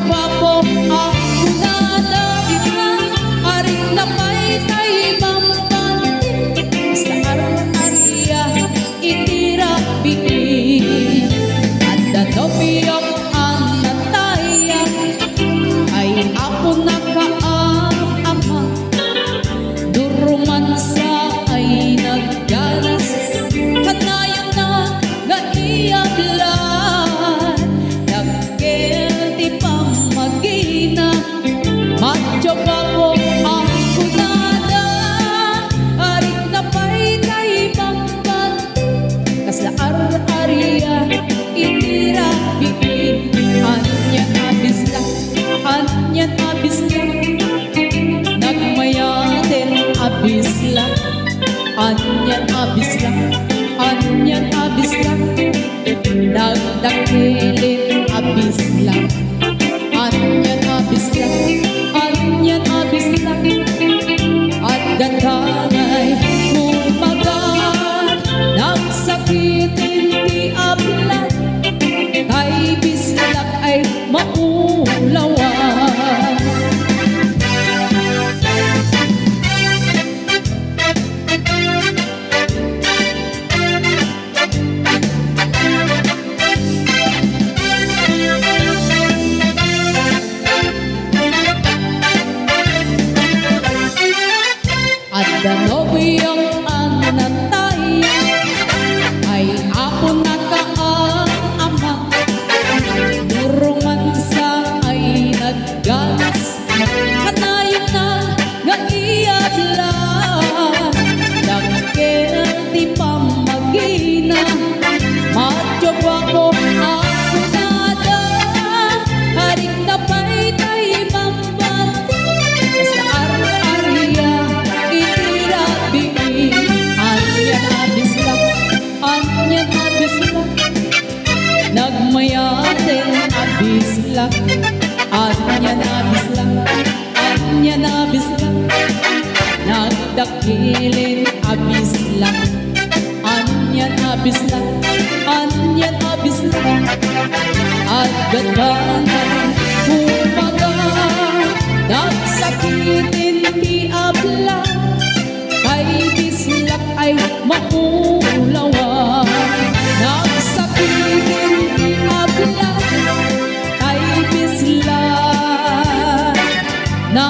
gwapo ang kunada, aring napay tay mambanti, sa ar-arya itira bigin. At danobiyok ang nataya, ay ako nakaama, durumansa ay nagganas, kanayan na naiyablan, nagkelti pamagina, madyo gwapo ang kunada, aring napay tay mambanti, kasla ar-arya itira bigin. Anyan abis lang, anyan abis lang, nagmayatin abis lang, anyan abis lang, anyan abis lang, nagdakilin abis lang, anyan abis lang, anyan abis lang, at datangay kumagat, nagsakitin ti ablan, kay bislak ay maulawan. At danobiyong ang nataya, ay ako nakaama, durungansa ay nagganas, kanayon na naiyadlan, nagkelti pamagina, madyo gwapo ang kunada, haring napay tay mambanti, sa ar-arya itira bigin. Anyan abis lang, anyan abis lang, nagmayatin abis lang, anyan abis lang, anyan abis lang, nagdakilin abis lang, anyan abis lang, anyan abis lang, at gatanay kumagat, nagsakitin ti ablan, kay bislak ay maulawan. Nagsakitin ti ablan, kay bislak na